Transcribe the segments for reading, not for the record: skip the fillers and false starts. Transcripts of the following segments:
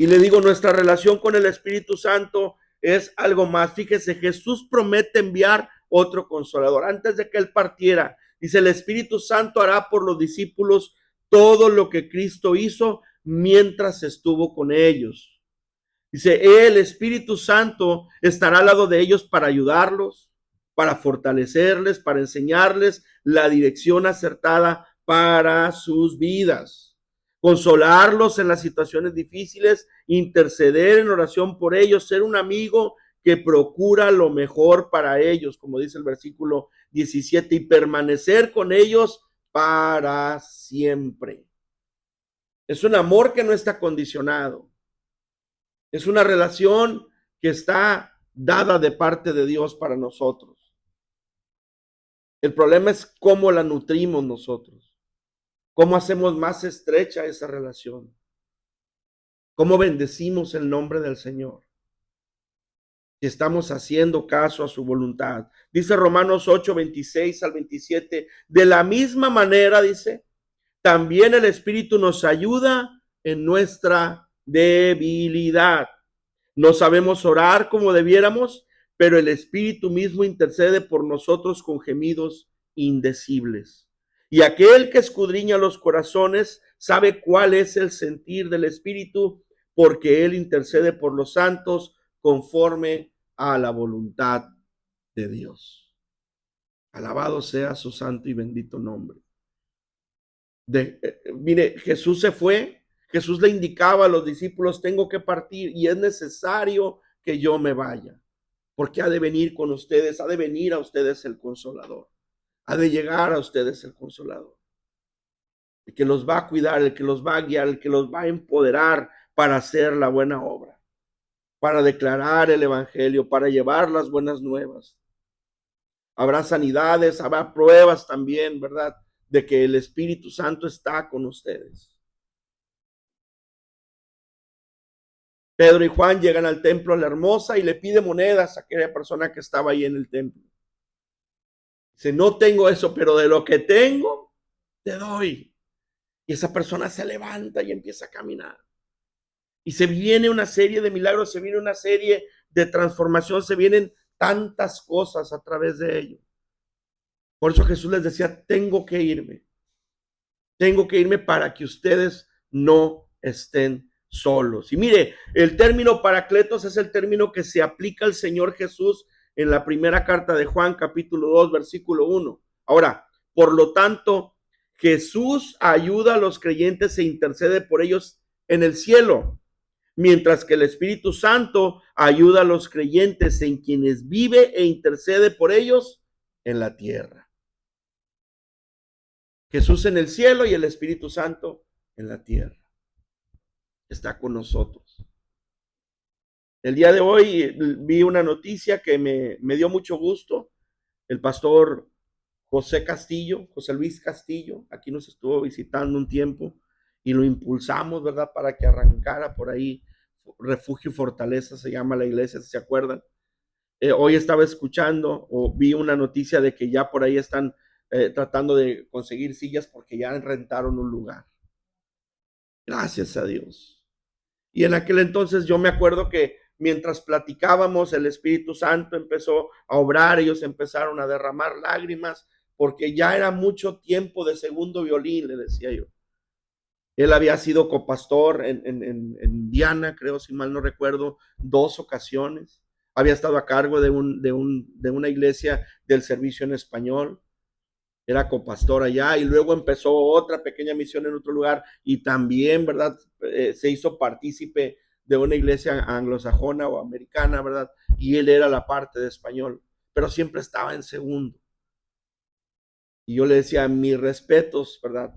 Y le digo, nuestra relación con el Espíritu Santo es algo más. Fíjese, Jesús promete enviar otro consolador. Antes de que él partiera, dice, el Espíritu Santo hará por los discípulos todo lo que Cristo hizo mientras estuvo con ellos. Dice, el Espíritu Santo estará al lado de ellos para ayudarlos, para fortalecerles, para enseñarles la dirección acertada para sus vidas, consolarlos en las situaciones difíciles, interceder en oración por ellos, ser un amigo que procura lo mejor para ellos, como dice el versículo 17, y permanecer con ellos para siempre. Es un amor que no está condicionado. Es una relación que está dada de parte de Dios para nosotros. El problema es cómo la nutrimos nosotros, cómo hacemos más estrecha esa relación, cómo bendecimos el nombre del Señor, si estamos haciendo caso a su voluntad. Dice Romanos 8, 26 al 27, de la misma manera, dice, también el Espíritu nos ayuda en nuestra debilidad. No sabemos orar como debiéramos, pero el Espíritu mismo intercede por nosotros con gemidos indecibles. Y aquel que escudriña los corazones sabe cuál es el sentir del Espíritu, porque él intercede por los santos conforme a la voluntad de Dios. Alabado sea su santo y bendito nombre. Mire, Jesús se fue. Jesús le indicaba a los discípulos, tengo que partir y es necesario que yo me vaya, porque ha de venir con ustedes, ha de venir a ustedes el Consolador, ha de llegar a ustedes el Consolador, el que los va a cuidar, el que los va a guiar, el que los va a empoderar para hacer la buena obra, para declarar el Evangelio, para llevar las buenas nuevas. Habrá sanidades, habrá pruebas también, ¿verdad? De que el Espíritu Santo está con ustedes. Pedro y Juan llegan al templo a la Hermosa y le pide monedas a aquella persona que estaba ahí en el templo. Dice, no tengo eso, pero de lo que tengo, te doy. Y esa persona se levanta y empieza a caminar. Y se viene una serie de milagros, se viene una serie de transformación, se vienen tantas cosas a través de ello. Por eso Jesús les decía, tengo que irme para que ustedes no estén solos. Y mire, el término paracletos es el término que se aplica al Señor Jesús en la primera carta de Juan, capítulo 2, versículo 1. Ahora, por lo tanto, Jesús ayuda a los creyentes e intercede por ellos en el cielo, mientras que el Espíritu Santo ayuda a los creyentes en quienes vive e intercede por ellos en la tierra. Jesús en el cielo y el Espíritu Santo en la tierra. Está con nosotros. El día de hoy vi una noticia que me dio mucho gusto. El pastor José Luis Castillo, aquí nos estuvo visitando un tiempo y lo impulsamos, ¿verdad? Para que arrancara por ahí. Refugio y Fortaleza se llama la iglesia, si se acuerdan. Hoy estaba escuchando o vi una noticia de que ya por ahí están tratando de conseguir sillas porque ya rentaron un lugar. Gracias a Dios. Y en aquel entonces yo me acuerdo que mientras platicábamos, el Espíritu Santo empezó a obrar, ellos empezaron a derramar lágrimas, porque ya era mucho tiempo de segundo violín, le decía yo. Él había sido copastor en Indiana, creo, si mal no recuerdo, 2 ocasiones. Había estado a cargo de una iglesia del servicio en español. Era copastor allá y luego empezó otra pequeña misión en otro lugar y también, ¿verdad? Se hizo partícipe de una iglesia anglosajona o americana, ¿verdad? Y él era la parte de español, pero siempre estaba en segundo. Y yo le decía, mis respetos, ¿verdad?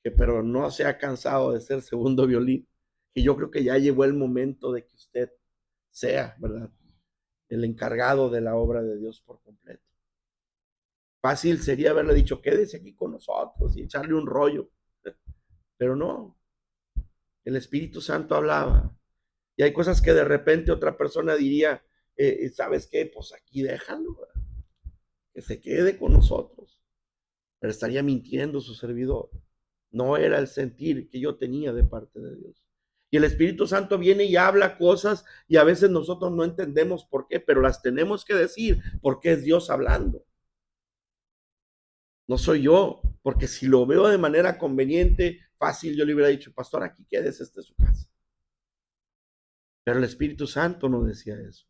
Pero no se ha cansado de ser segundo violín. Y yo creo que ya llegó el momento de que usted sea, ¿verdad? El encargado de la obra de Dios por completo. Fácil sería haberle dicho, quédese aquí con nosotros y echarle un rollo. Pero no, el Espíritu Santo hablaba. Y hay cosas que de repente otra persona diría, ¿sabes qué? Pues aquí déjalo, ¿verdad? Que se quede con nosotros. Pero estaría mintiendo su servidor. No era el sentir que yo tenía de parte de Dios. Y el Espíritu Santo viene y habla cosas y a veces nosotros no entendemos por qué, pero las tenemos que decir porque es Dios hablando. No soy yo, porque si lo veo de manera conveniente, fácil, yo le hubiera dicho, pastor, aquí quédese, esta es su casa. Pero el Espíritu Santo no decía eso.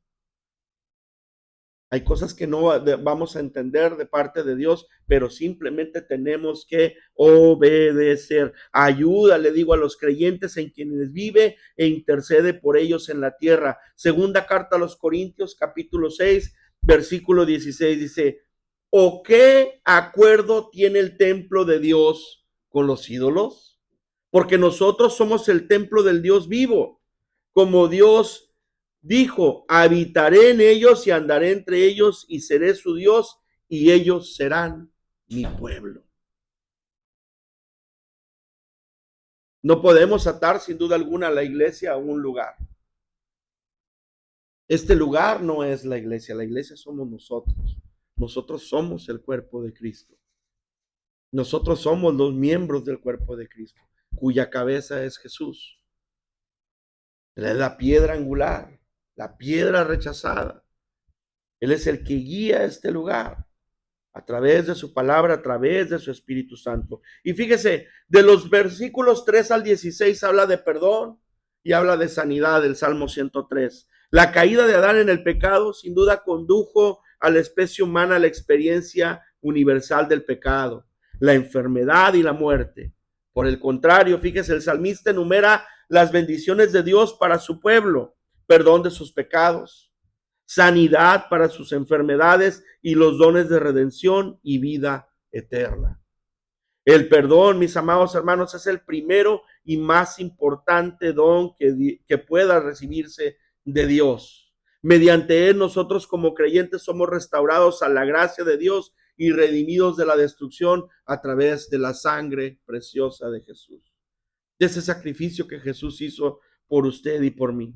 Hay cosas que no vamos a entender de parte de Dios, pero simplemente tenemos que obedecer. Ayuda, le digo, a los creyentes en quienes vive e intercede por ellos en la tierra. Segunda carta a los Corintios, capítulo 6, versículo 16, dice, ¿o qué acuerdo tiene el templo de Dios con los ídolos? Porque nosotros somos el templo del Dios vivo, como Dios dijo, habitaré en ellos y andaré entre ellos y seré su Dios y ellos serán mi pueblo. No podemos atar sin duda alguna a la iglesia a un lugar. Este lugar no es la iglesia somos nosotros. Nosotros somos el cuerpo de Cristo. Nosotros somos los miembros del cuerpo de Cristo, cuya cabeza es Jesús. Él es la piedra angular, la piedra rechazada. Él es el que guía este lugar a través de su palabra, a través de su Espíritu Santo. Y fíjese, de los versículos 3 al 16 habla de perdón y habla de sanidad, del Salmo 103. La caída de Adán en el pecado sin duda condujo a la especie humana a la experiencia universal del pecado, la enfermedad y la muerte. Por el contrario, fíjese, el salmista enumera las bendiciones de Dios para su pueblo, perdón de sus pecados, sanidad para sus enfermedades y los dones de redención y vida eterna. El perdón, mis amados hermanos, es el primero y más importante don que pueda recibirse de Dios. Mediante él nosotros como creyentes somos restaurados a la gracia de Dios y redimidos de la destrucción a través de la sangre preciosa de Jesús. De ese sacrificio que Jesús hizo por usted y por mí.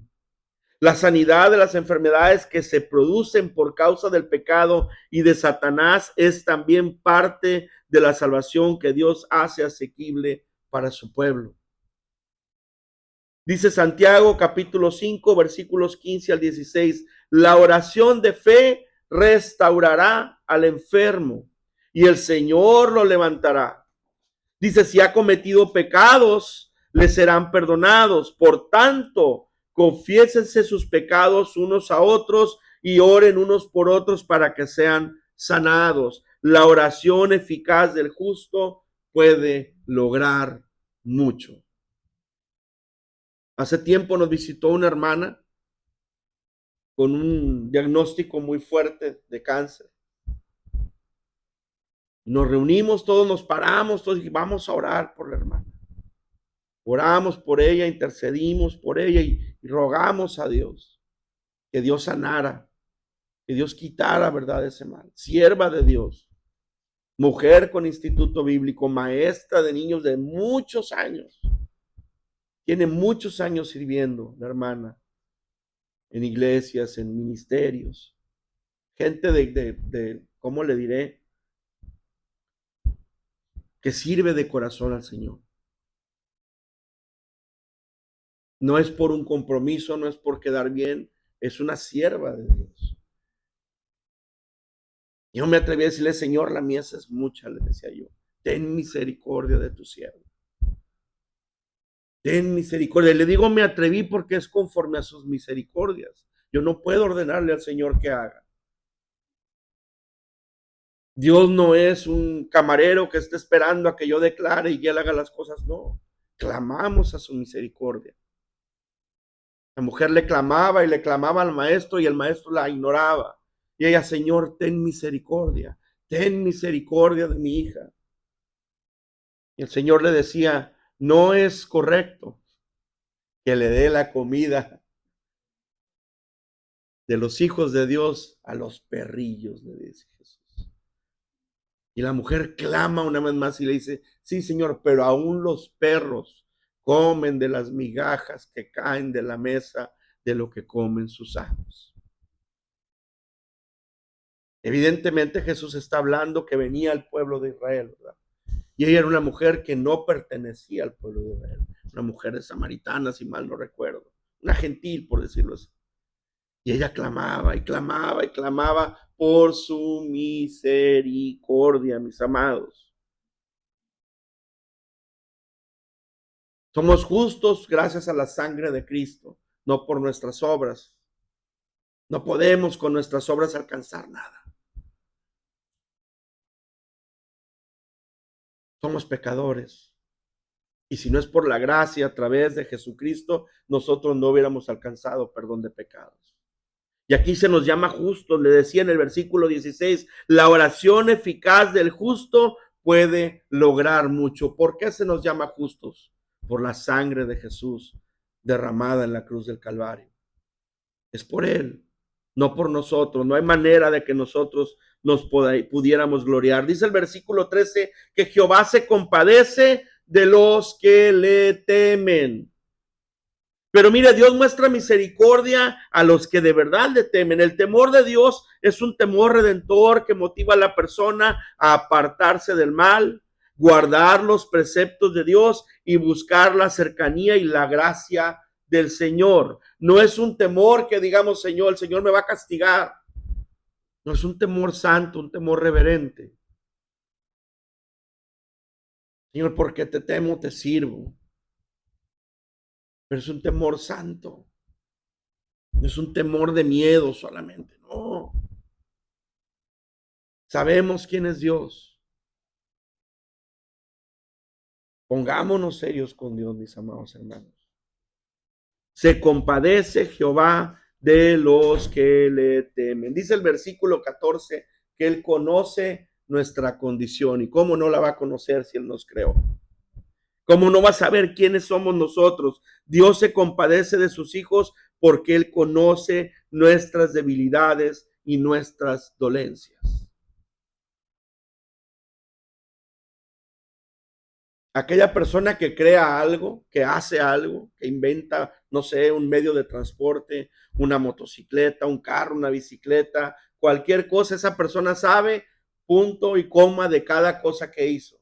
La sanidad de las enfermedades que se producen por causa del pecado y de Satanás es también parte de la salvación que Dios hace asequible para su pueblo. Dice Santiago capítulo 5 versículos 15 al 16, la oración de fe restaurará al enfermo y el Señor lo levantará. Dice, si ha cometido pecados, le serán perdonados. Por tanto, confiésense sus pecados unos a otros y oren unos por otros para que sean sanados. La oración eficaz del justo puede lograr mucho. Hace tiempo nos visitó una hermana con un diagnóstico muy fuerte de cáncer. Nos reunimos, todos nos paramos, todos dijimos, vamos a orar por la hermana. Oramos por ella, intercedimos por ella y rogamos a Dios que Dios sanara, que Dios quitara, ¿verdad?, ese mal. Sierva de Dios, mujer con instituto bíblico, maestra de niños de muchos años. Tiene muchos años sirviendo, la hermana, en iglesias, en ministerios. Gente ¿cómo le diré? Que sirve de corazón al Señor. No es por un compromiso, no es por quedar bien, es una sierva de Dios. Yo me atreví a decirle, Señor, la mies es mucha, le decía yo. Ten misericordia de tu siervo. Ten misericordia. Le digo, me atreví porque es conforme a sus misericordias. Yo no puedo ordenarle al Señor que haga. Dios no es un camarero que esté esperando a que yo declare y que Él haga las cosas. No, clamamos a su misericordia. La mujer le clamaba y le clamaba al maestro y el maestro la ignoraba. Y ella, Señor, ten misericordia de mi hija. Y el Señor le decía, no es correcto que le dé la comida de los hijos de Dios a los perrillos, le dice Jesús. Y la mujer clama una vez más y le dice, sí, Señor, pero aún los perros comen de las migajas que caen de la mesa de lo que comen sus amos. Evidentemente Jesús está hablando que venía al pueblo de Israel, ¿verdad? Y ella era una mujer que no pertenecía al pueblo de Israel. una mujer samaritana, si mal no recuerdo, una gentil, por decirlo así. Y ella clamaba y clamaba y clamaba por su misericordia, mis amados. Somos justos gracias a la sangre de Cristo, no por nuestras obras. No podemos con nuestras obras alcanzar nada. Somos pecadores. Y si no es por la gracia a través de Jesucristo, nosotros no hubiéramos alcanzado perdón de pecados. Y aquí se nos llama justos, le decía en el versículo 16, la oración eficaz del justo puede lograr mucho. ¿Por qué se nos llama justos? Por la sangre de Jesús derramada en la cruz del Calvario. Es por Él, no por nosotros. No hay manera de que nosotros nos pudiéramos gloriar. Dice el versículo 13 que Jehová se compadece de los que le temen. Pero mire, Dios muestra misericordia a los que de verdad le temen. El temor de Dios es un temor redentor que motiva a la persona a apartarse del mal, guardar los preceptos de Dios y buscar la cercanía y la gracia del Señor. No es un temor que digamos, Señor, el Señor me va a castigar. No es un temor santo, un temor reverente. Señor, porque te temo, te sirvo. Pero es un temor santo. No es un temor de miedo solamente, no. Sabemos quién es Dios. Pongámonos serios con Dios, mis amados hermanos. Se compadece Jehová de los que le temen. Dice el versículo 14 que Él conoce nuestra condición. ¿Y cómo no la va a conocer si Él nos creó? ¿Cómo no va a saber quiénes somos nosotros? Dios se compadece de sus hijos porque Él conoce nuestras debilidades y nuestras dolencias. Aquella persona que crea algo, que hace algo, que inventa, no sé, un medio de transporte, una motocicleta, un carro, una bicicleta, cualquier cosa, esa persona sabe punto y coma de cada cosa que hizo.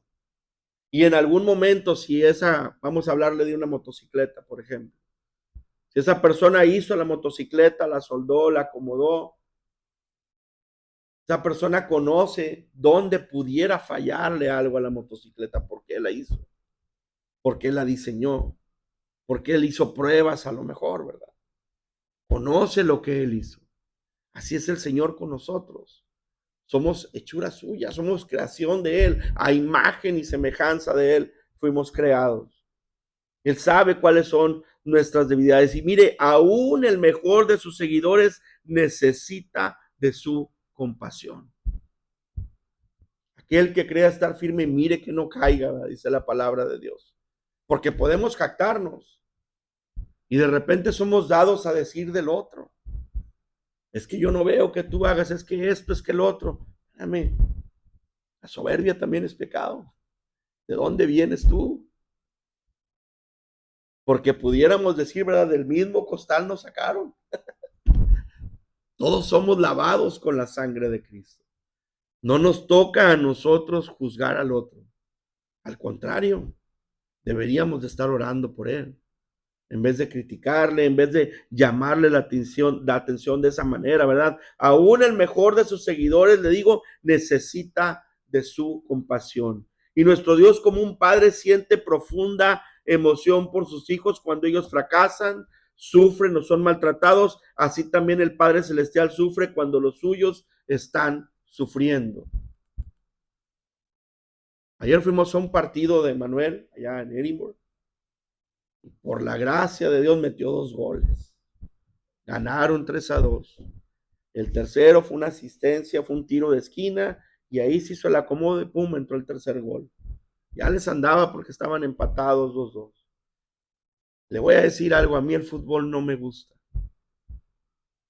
Y en algún momento, si vamos a hablarle de una motocicleta, por ejemplo, si esa persona hizo la motocicleta, la soldó, la acomodó, esa persona conoce dónde pudiera fallarle algo a la motocicleta, porque la hizo, porque la diseñó, porque Él hizo pruebas a lo mejor, ¿verdad? Conoce lo que Él hizo. Así es el Señor con nosotros. Somos hechura suya, somos creación de Él, a imagen y semejanza de Él fuimos creados. Él sabe cuáles son nuestras debilidades. Y mire, aún el mejor de sus seguidores necesita de su compasión. Aquel que crea estar firme, mire que no caiga, dice la palabra de Dios. Porque podemos jactarnos. Y de repente somos dados a decir del otro. Es que yo no veo que tú hagas, es que esto, es que el otro. Espérame, la soberbia también es pecado. ¿De dónde vienes tú? Porque pudiéramos decir, ¿verdad? Del mismo costal nos sacaron. Todos somos lavados con la sangre de Cristo. No nos toca a nosotros juzgar al otro. Al contrario, deberíamos de estar orando por él. En vez de criticarle, en vez de llamarle la atención de esa manera, ¿verdad? Aún el mejor de sus seguidores, le digo, necesita de su compasión. Y nuestro Dios, como un padre, siente profunda emoción por sus hijos cuando ellos fracasan, sufren o son maltratados. Así también el Padre Celestial sufre cuando los suyos están sufriendo. Ayer fuimos a un partido de Manuel, allá en Edinburgh. Por la gracia de Dios metió 2 goles. Ganaron 3-2. El tercero fue una asistencia, fue un tiro de esquina y ahí se hizo el acomodo y pum, entró el tercer gol. Ya les andaba porque estaban empatados 2-2. Le voy a decir algo, a mí el fútbol no me gusta.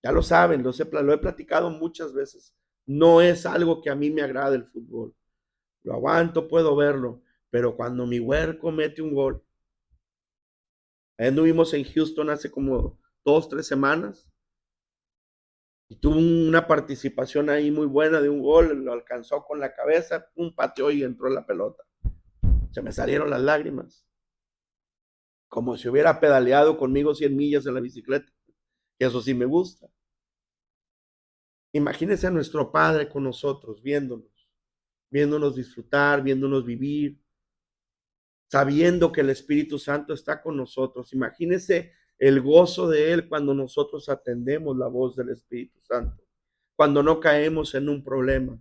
Ya lo saben, lo he platicado muchas veces. No es algo que a mí me agrade el fútbol. Lo aguanto, puedo verlo, pero cuando mi huerco mete un gol, anduvimos en Houston hace como 2-3 semanas y tuvo una participación ahí muy buena de un gol, lo alcanzó con la cabeza, un pateó y entró la pelota. Se me salieron las lágrimas. como si hubiera pedaleado conmigo 100 millas en la bicicleta, que eso sí me gusta. Imagínense a nuestro Padre con nosotros, viéndonos disfrutar, viéndonos vivir, sabiendo que el Espíritu Santo está con nosotros. Imagínense el gozo de Él cuando nosotros atendemos la voz del Espíritu Santo, cuando no caemos en un problema,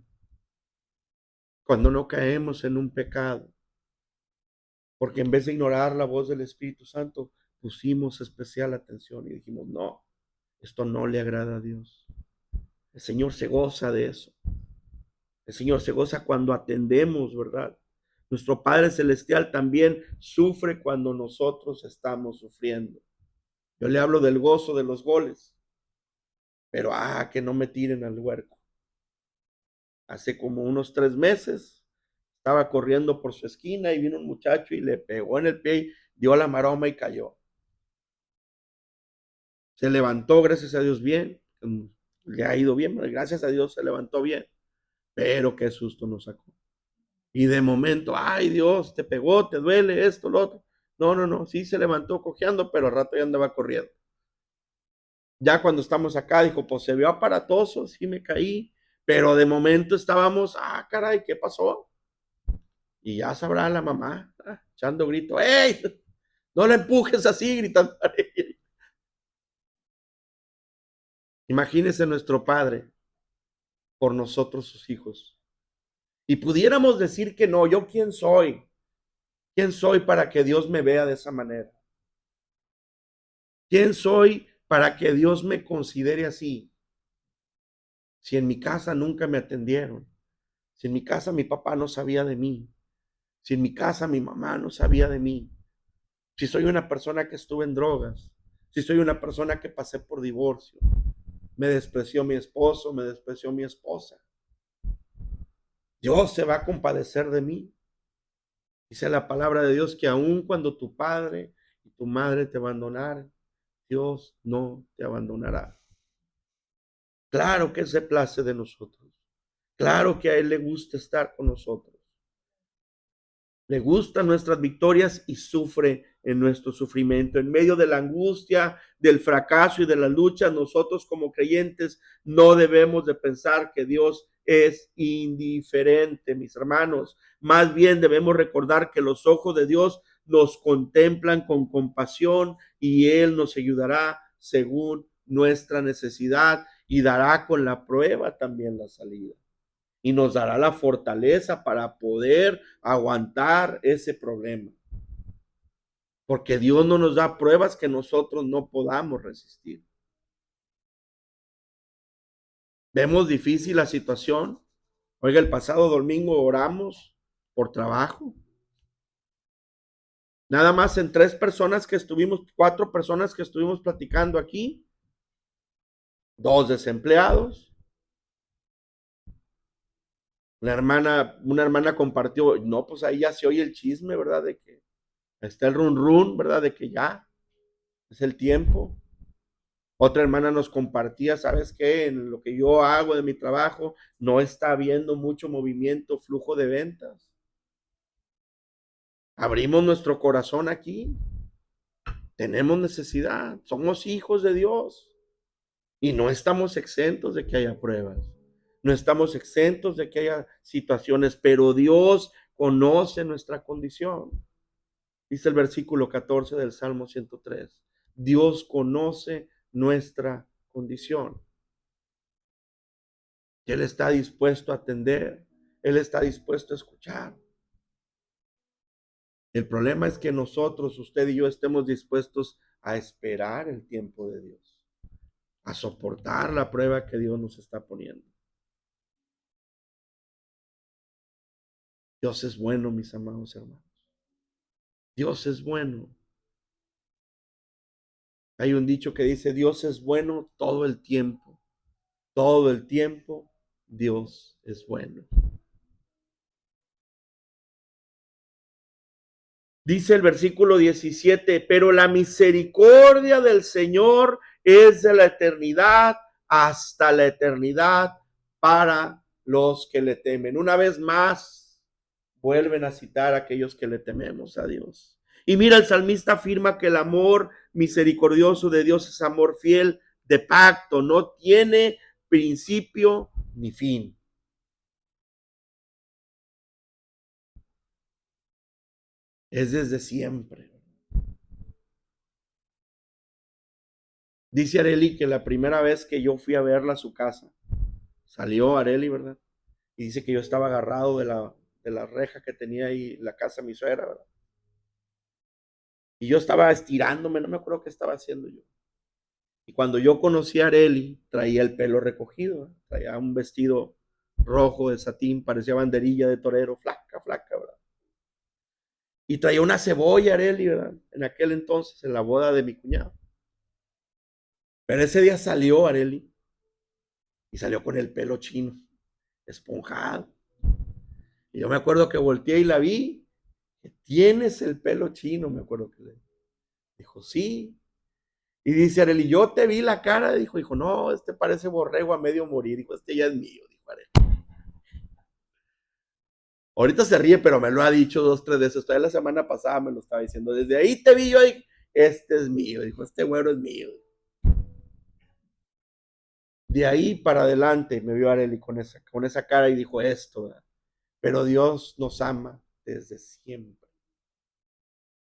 cuando no caemos en un pecado, porque en vez de ignorar la voz del Espíritu Santo, pusimos especial atención y dijimos, no, esto no le agrada a Dios. El Señor se goza de eso. El Señor se goza cuando atendemos, ¿verdad? Nuestro Padre Celestial también sufre cuando nosotros estamos sufriendo. Yo le hablo del gozo de los goles, pero que no me tiren al huerco. Hace como unos 3 meses estaba corriendo por su esquina y vino un muchacho y le pegó en el pie, dio la maroma y cayó. Se levantó, gracias a Dios, bien. Le ha ido bien, gracias a Dios se levantó bien. Pero qué susto nos sacó. Y de momento, ay Dios, te pegó, te duele esto, lo otro. No, sí se levantó cojeando, pero al rato ya andaba corriendo. Ya cuando estamos acá, dijo, pues se vio aparatoso, sí me caí, pero de momento estábamos, caray, ¿qué pasó? Y ya sabrá la mamá, echando grito, ¡ey! No le empujes así, gritando. Imagínese nuestro Padre por nosotros sus hijos. Y pudiéramos decir que no, ¿yo quién soy? ¿Quién soy para que Dios me vea de esa manera? ¿Quién soy para que Dios me considere así? Si en mi casa nunca me atendieron, si en mi casa mi papá no sabía de mí, si en mi casa mi mamá no sabía de mí, si soy una persona que estuve en drogas, si soy una persona que pasé por divorcio, me despreció mi esposo, me despreció mi esposa, Dios se va a compadecer de mí. Dice la palabra de Dios que aun cuando tu padre y tu madre te abandonaran, Dios no te abandonará. Claro que se place de nosotros. Claro que a Él le gusta estar con nosotros. Le gustan nuestras victorias y sufre en nuestro sufrimiento. En medio de la angustia, del fracaso y de la lucha, nosotros como creyentes no debemos de pensar que Dios es indiferente, mis hermanos. Más bien debemos recordar que los ojos de Dios nos contemplan con compasión y Él nos ayudará según nuestra necesidad y dará con la prueba también la salida y nos dará la fortaleza para poder aguantar ese problema. Porque Dios no nos da pruebas que nosotros no podamos resistir. Vemos difícil la situación. Oiga, el pasado domingo oramos por trabajo. Nada más en 3 personas que estuvimos, 4 personas que estuvimos platicando aquí, 2 desempleados. Una hermana compartió, no, pues ahí ya se oye el chisme, ¿verdad? De que está el run run, ¿verdad? De que ya es el tiempo. Otra hermana nos compartía, ¿sabes qué? En lo que yo hago de mi trabajo, no está habiendo mucho movimiento, flujo de ventas. Abrimos nuestro corazón aquí. Tenemos necesidad. Somos hijos de Dios. Y no estamos exentos de que haya pruebas. No estamos exentos de que haya situaciones, pero Dios conoce nuestra condición. Dice el versículo 14 del Salmo 103. Dios conoce nuestra condición. Él está dispuesto a atender. Él está dispuesto a escuchar. El problema es que nosotros, usted y yo, estemos dispuestos a esperar el tiempo de Dios, a soportar la prueba que Dios nos está poniendo. Dios es bueno, mis amados hermanos. Dios es bueno. Hay un dicho que dice, Dios es bueno todo el tiempo. Todo el tiempo Dios es bueno. Dice el versículo 17, pero la misericordia del Señor es de la eternidad hasta la eternidad para los que le temen. Una vez más, vuelven a citar a aquellos que le tememos a Dios. Y mira, el salmista afirma que el amor misericordioso de Dios es amor fiel de pacto, no tiene principio ni fin. Es desde siempre. Dice Areli que la primera vez que yo fui a verla a su casa, salió Areli, ¿verdad? Y dice que yo estaba agarrado de la reja que tenía ahí la casa de mi suegra, ¿verdad? Y yo estaba estirándome, no me acuerdo qué estaba haciendo yo. Y cuando yo conocí a Areli, traía el pelo recogido, ¿verdad? Traía un vestido rojo de satín, parecía banderilla de torero, flaca, flaca, ¿verdad? Y traía una cebolla, Areli, ¿verdad? En aquel entonces, en la boda de mi cuñado. Pero ese día salió Areli y salió con el pelo chino, esponjado. Y yo me acuerdo que volteé y la vi. ¿Tienes el pelo chino? Me acuerdo que le dijo, sí. Y dice Areli, yo te vi la cara. Dijo, no, este parece borrego a medio morir. Dijo, este ya es mío. Dijo Areli. Ahorita se ríe, pero me lo ha dicho 2, 3 veces. Todavía la semana pasada me lo estaba diciendo. Desde ahí te vi yo. Este es mío. Dijo, este güero es mío. De ahí para adelante me vio Areli con esa cara y dijo esto, ¿verdad? Pero Dios nos ama desde siempre.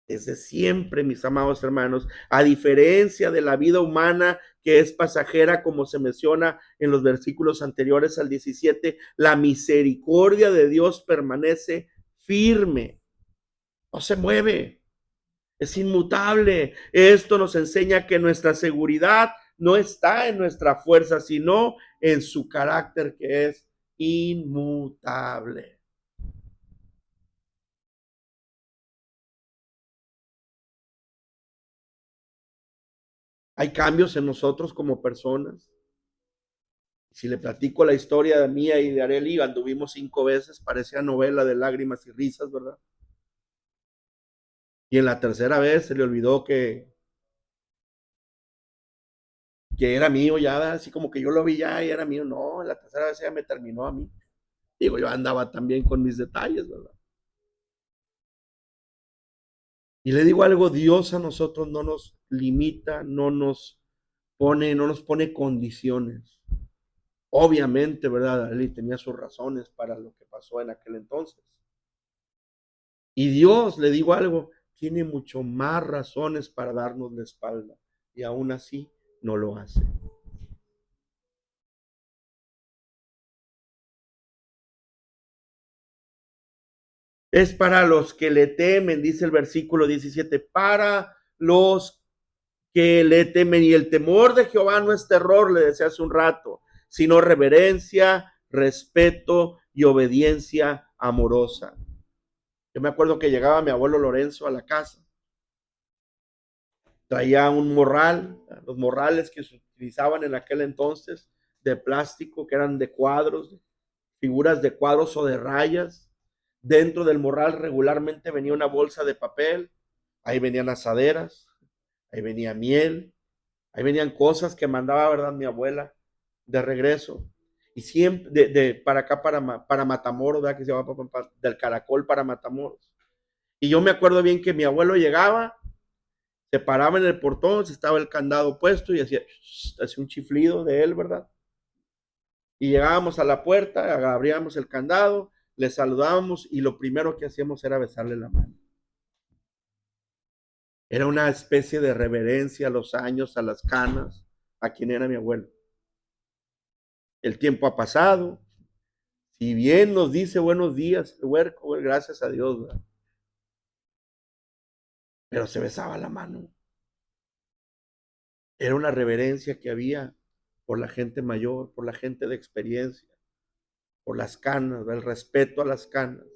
Desde siempre, mis amados hermanos, a diferencia de la vida humana que es pasajera, como se menciona en los versículos anteriores al 17, la misericordia de Dios permanece firme, no se mueve, es inmutable. Esto nos enseña que nuestra seguridad no está en nuestra fuerza, sino en su carácter que es inmutable. Hay cambios en nosotros como personas. Si le platico la historia de mía y de Areli, anduvimos 5 veces, parecía novela de lágrimas y risas, ¿verdad? Y en la tercera vez se le olvidó que era mío ya, así como que yo lo vi ya y era mío. No, en la tercera vez ella me terminó a mí. Digo, yo andaba también con mis detalles, ¿verdad? Y le digo algo, Dios a nosotros no nos limita, no nos pone condiciones. Obviamente, ¿verdad? Areli tenía sus razones para lo que pasó en aquel entonces. Y Dios, le digo algo, tiene mucho más razones para darnos la espalda y aún así no lo hace. Es para los que le temen, dice el versículo 17, para los que le temen. Y el temor de Jehová no es terror, le decía hace un rato, sino reverencia, respeto y obediencia amorosa. Yo me acuerdo que llegaba mi abuelo Lorenzo a la casa, traía un morral, los morrales que se utilizaban en aquel entonces de plástico, que eran de cuadros, figuras de cuadros o de rayas. Dentro del morral regularmente venía una bolsa de papel, ahí venían asaderas, ahí venía miel, ahí venían cosas que mandaba, ¿verdad?, mi abuela de regreso. Y siempre, para acá, para Matamoros, ¿verdad?, que se llama del Caracol para Matamoros. Y yo me acuerdo bien que mi abuelo llegaba, se paraba en el portón, estaba el candado puesto y hacía un chiflido de él, ¿verdad? Y llegábamos a la puerta, abríamos el candado, le saludábamos y lo primero que hacíamos era besarle la mano. Era una especie de reverencia a los años, a las canas, a quien era mi abuelo. El tiempo ha pasado. Si bien nos dice buenos días, el huerco, gracias a Dios, ¿verdad? Pero se besaba la mano. Era una reverencia que había por la gente mayor, por la gente de experiencia, por las canas, el respeto a las canas,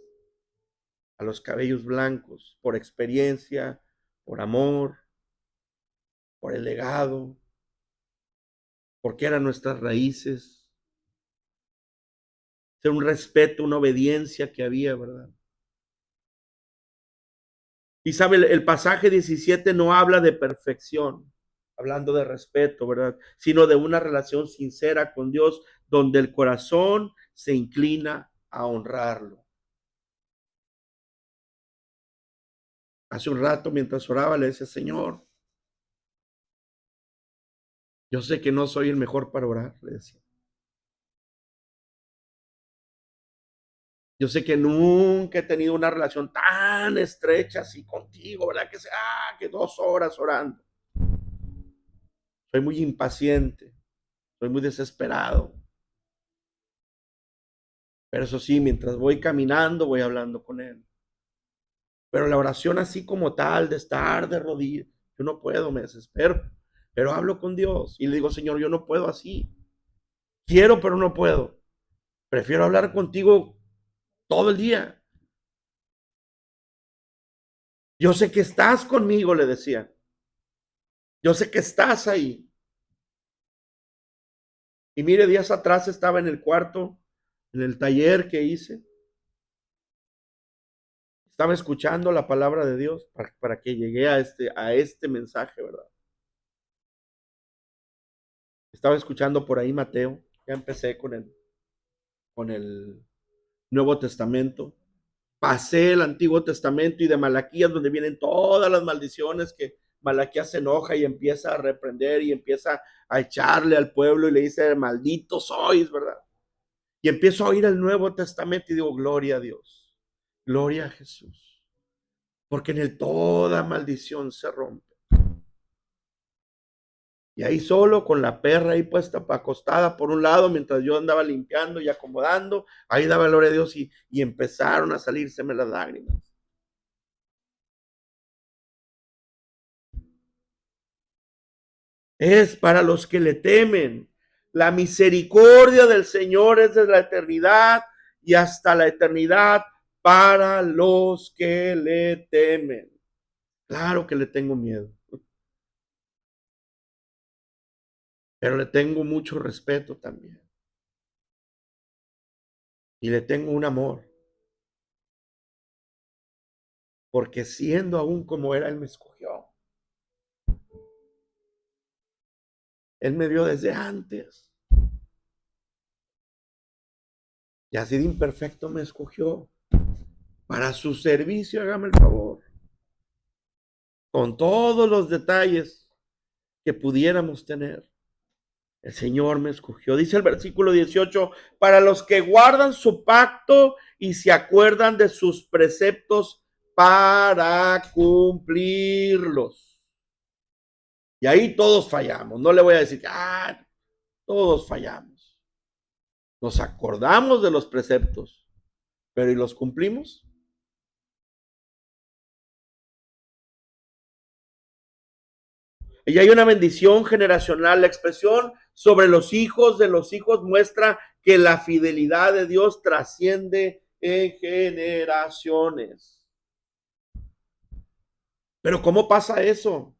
a los cabellos blancos, por experiencia, por amor, por el legado, porque eran nuestras raíces, era un respeto, una obediencia que había, ¿verdad? Y sabe, el pasaje 17 no habla de perfección, hablando de respeto, ¿verdad? Sino de una relación sincera con Dios, donde el corazón se inclina a honrarlo. Hace un rato mientras oraba le decía, Señor, yo sé que no soy el mejor para orar, le decía. Yo sé que nunca he tenido una relación tan estrecha así contigo, ¿verdad? Que sea, que 2 horas orando. Soy muy impaciente, soy muy desesperado. Pero eso sí, mientras voy caminando, voy hablando con Él. Pero la oración así como tal, de estar de rodillas, yo no puedo, me desespero. Pero hablo con Dios y le digo, Señor, yo no puedo así. Quiero, pero no puedo. Prefiero hablar contigo todo el día. Yo sé que estás conmigo, le decía. Yo sé que estás ahí. Y mire, días atrás estaba en el cuarto, en el taller que hice. Estaba escuchando la palabra de Dios para que llegué a este mensaje, ¿verdad? Estaba escuchando por ahí Mateo. Ya empecé con el Nuevo Testamento. Pasé el Antiguo Testamento y de Malaquías, donde vienen todas las maldiciones que Malaquías se enoja y empieza a reprender y empieza a echarle al pueblo y le dice, malditos sois, ¿verdad? Y empiezo a oír el Nuevo Testamento y digo, gloria a Dios, gloria a Jesús, porque en él toda maldición se rompe. Y ahí solo con la perra ahí puesta acostada por un lado, mientras yo andaba limpiando y acomodando, ahí daba gloria a Dios y empezaron a salírseme las lágrimas. Es para los que le temen. La misericordia del Señor es desde la eternidad y hasta la eternidad para los que le temen. Claro que le tengo miedo, pero le tengo mucho respeto también. Y le tengo un amor, porque siendo aún como era, Él me escogió. Él me vio desde antes. Y así de imperfecto me escogió. Para su servicio, hágame el favor. Con todos los detalles que pudiéramos tener. El Señor me escogió. Dice el versículo 18, para los que guardan su pacto y se acuerdan de sus preceptos para cumplirlos. Y ahí todos fallamos. No le voy a decir, todos fallamos. Nos acordamos de los preceptos, pero ¿y los cumplimos? Y hay una bendición generacional. La expresión sobre los hijos de los hijos muestra que la fidelidad de Dios trasciende en generaciones. Pero ¿cómo pasa eso?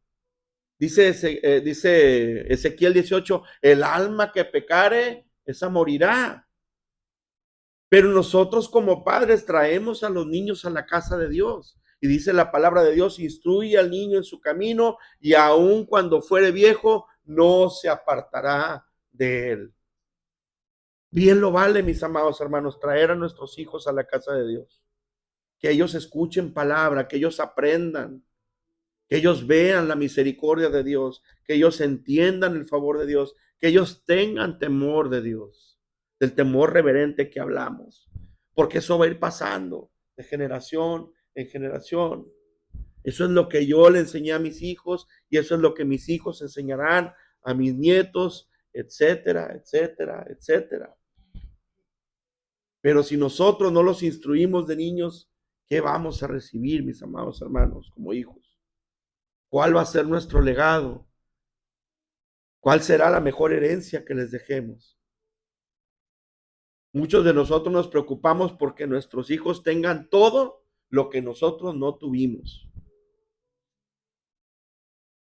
Dice Ezequiel 18, el alma que pecare, esa morirá. Pero nosotros como padres traemos a los niños a la casa de Dios. Y dice la palabra de Dios, instruye al niño en su camino y aun cuando fuere viejo, no se apartará de él. Bien lo vale, mis amados hermanos, traer a nuestros hijos a la casa de Dios. Que ellos escuchen palabra, que ellos aprendan, que ellos vean la misericordia de Dios, que ellos entiendan el favor de Dios, que ellos tengan temor de Dios, del temor reverente que hablamos, porque eso va a ir pasando de generación en generación. Eso es lo que yo le enseñé a mis hijos y eso es lo que mis hijos enseñarán a mis nietos, etcétera, etcétera, etcétera. Pero si nosotros no los instruimos de niños, ¿qué vamos a recibir, mis amados hermanos, como hijos? ¿Cuál va a ser nuestro legado? ¿Cuál será la mejor herencia que les dejemos? Muchos de nosotros nos preocupamos porque nuestros hijos tengan todo lo que nosotros no tuvimos.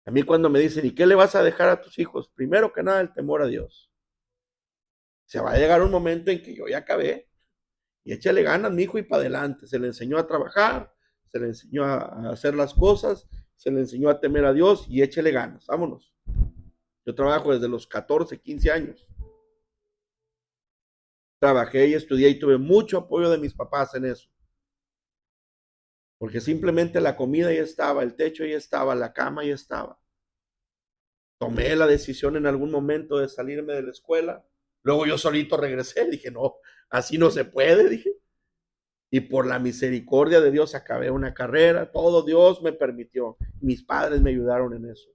A mí cuando me dicen, ¿y qué le vas a dejar a tus hijos? Primero que nada, el temor a Dios. Se va a llegar un momento en que yo ya acabé y échale ganas, mi hijo, y para adelante. Se le enseñó a trabajar, se le enseñó a hacer las cosas, se le enseñó a temer a Dios y échale ganas. Vámonos. Yo trabajo desde los 14, 15 años. Trabajé y estudié y tuve mucho apoyo de mis papás en eso. porque simplemente la comida ya estaba, el techo ya estaba, la cama ya estaba. Tomé la decisión en algún momento de salirme de la escuela. Luego yo solito regresé, dije, no, así no se puede, dije. Y por la misericordia de Dios acabé una carrera, todo Dios me permitió. Mis padres me ayudaron en eso.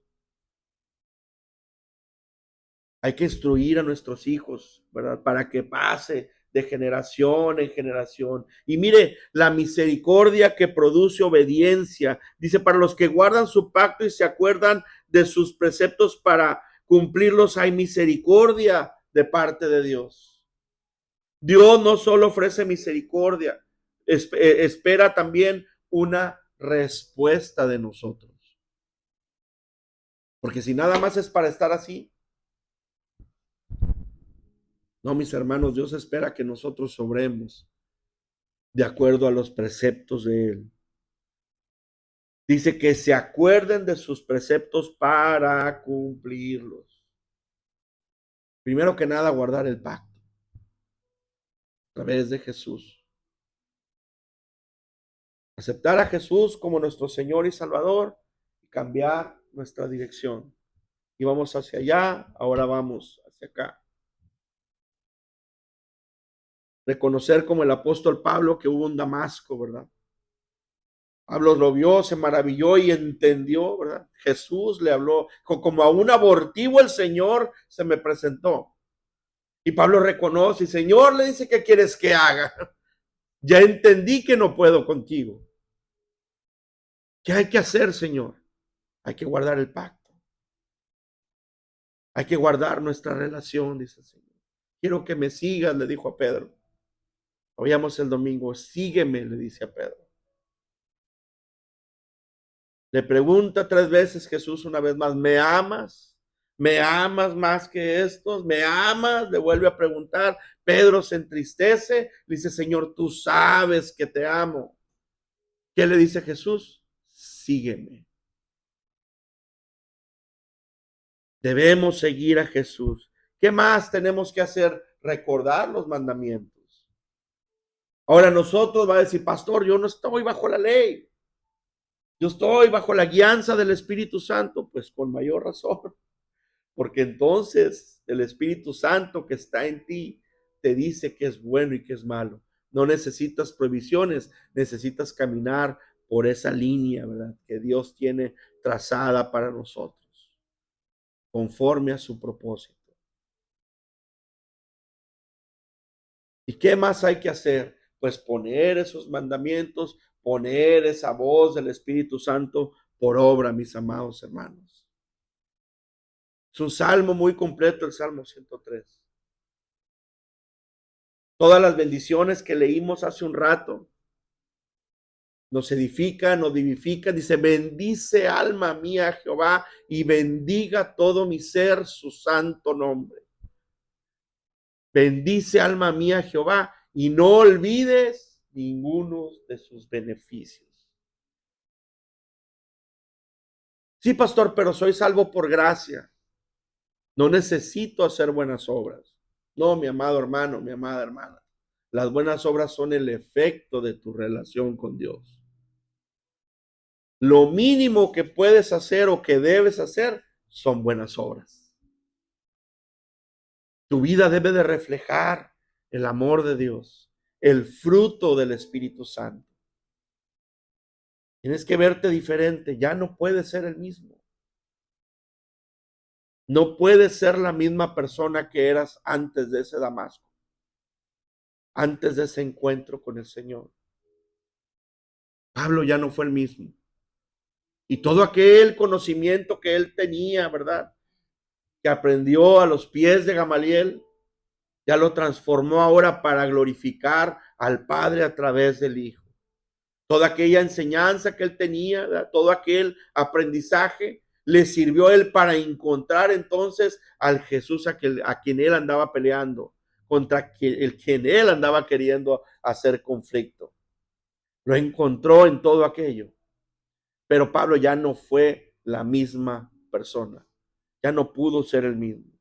Hay que instruir a nuestros hijos, ¿verdad? Para que pase de generación en generación. Y mire, la misericordia que produce obediencia. Dice, para los que guardan su pacto y se acuerdan de sus preceptos para cumplirlos, hay misericordia de parte de Dios. Dios no solo ofrece misericordia, espera también una respuesta de nosotros. Porque si nada más es para estar así, no, mis hermanos, Dios espera que nosotros obremos de acuerdo a los preceptos de Él. Dice que se acuerden de sus preceptos para cumplirlos. Primero que nada, guardar el pacto a través de Jesús. Aceptar a Jesús como nuestro Señor y Salvador y cambiar nuestra dirección. Y vamos hacia allá, ahora vamos hacia acá. Reconocer como el apóstol Pablo que hubo un Damasco, ¿verdad? Pablo lo vio, se maravilló y entendió, ¿verdad? Jesús le habló, como a un abortivo el Señor se me presentó. Y Pablo reconoce, Señor, le dice, ¿qué quieres que haga? Ya entendí que no puedo contigo. ¿Qué hay que hacer, Señor? Hay que guardar el pacto. Hay que guardar nuestra relación, dice el Señor. Quiero que me sigas, le dijo a Pedro. Oíamos el domingo, sígueme, le dice a Pedro. Le pregunta 3 veces Jesús una vez más, ¿me amas? ¿Me amas más que estos? ¿Me amas? Le vuelve a preguntar. Pedro se entristece, le dice, Señor, tú sabes que te amo. ¿Qué le dice Jesús? Sígueme. Debemos seguir a Jesús. ¿Qué más tenemos que hacer? Recordar los mandamientos. Ahora nosotros va a decir, pastor, yo no estoy bajo la ley. Yo estoy bajo la guianza del Espíritu Santo. Pues con mayor razón. Porque entonces el Espíritu Santo que está en ti te dice que es bueno y que es malo. No necesitas prohibiciones, necesitas caminar por esa línea, ¿verdad? Que Dios tiene trazada para nosotros, conforme a su propósito. ¿Y qué más hay que hacer? Pues poner esos mandamientos, poner esa voz del Espíritu Santo por obra, mis amados hermanos. Es un salmo muy completo, el Salmo 103. Todas las bendiciones que leímos hace un rato nos edifica, nos vivifica. Dice, bendice alma mía Jehová y bendiga todo mi ser su santo nombre. Bendice alma mía Jehová y no olvides ninguno de sus beneficios. Sí, pastor, pero soy salvo por gracia. No necesito hacer buenas obras. No, mi amado hermano, mi amada hermana. Las buenas obras son el efecto de tu relación con Dios. Lo mínimo que puedes hacer o que debes hacer son buenas obras. Tu vida debe de reflejar el amor de Dios, el fruto del Espíritu Santo. Tienes que verte diferente, ya no puedes ser el mismo. No puedes ser la misma persona que eras antes de ese Damasco, antes de ese encuentro con el Señor. Pablo ya no fue el mismo. Y todo aquel conocimiento que él tenía, ¿verdad? Que aprendió a los pies de Gamaliel, ya lo transformó ahora para glorificar al Padre a través del Hijo. Toda aquella enseñanza que él tenía, ¿verdad? Todo aquel aprendizaje, le sirvió a él para encontrar entonces al Jesús a quien él andaba peleando, contra quien él andaba queriendo hacer conflicto. Lo encontró en todo aquello. Pero Pablo ya no fue la misma persona. Ya no pudo ser el mismo.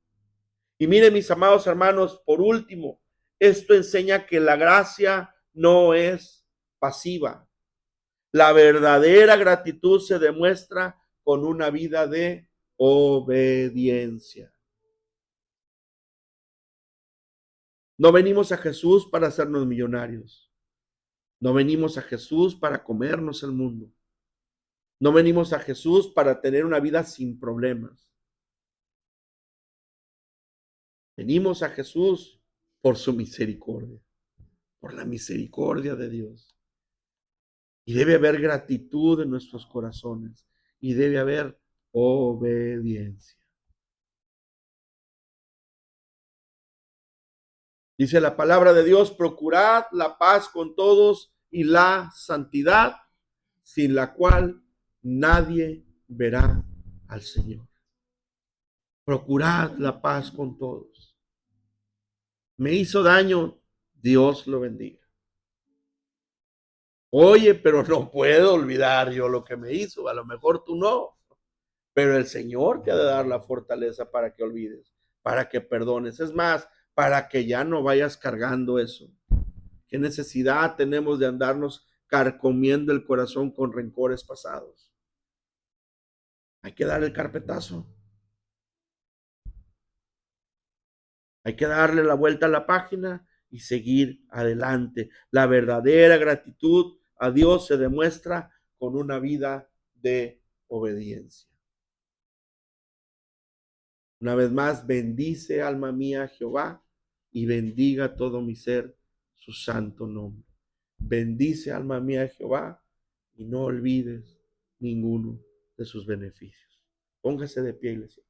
Y miren, mis amados hermanos, por último, esto enseña que la gracia no es pasiva. La verdadera gratitud se demuestra con una vida de obediencia. No venimos a Jesús para hacernos millonarios. No venimos a Jesús para comernos el mundo. No venimos a Jesús para tener una vida sin problemas. Venimos a Jesús por su misericordia, por la misericordia de Dios. Y debe haber gratitud en nuestros corazones y debe haber obediencia. Dice la palabra de Dios, procurad la paz con todos y la santidad, sin la cual nadie verá al Señor. Procurad la paz con todos. Me hizo daño, Dios lo bendiga. Oye, pero no puedo olvidar yo lo que me hizo. A lo mejor tú no, pero el Señor te ha de dar la fortaleza para que olvides, para que perdones. Es más, para que ya no vayas cargando eso. ¿Qué necesidad tenemos de andarnos carcomiendo el corazón con rencores pasados? Hay que dar el carpetazo. Hay que darle la vuelta a la página y seguir adelante. La verdadera gratitud a Dios se demuestra con una vida de obediencia. Una vez más, bendice alma mía Jehová y bendiga todo mi ser su santo nombre. Bendice alma mía Jehová y no olvides ninguno de sus beneficios. Póngase de pie, iglesia.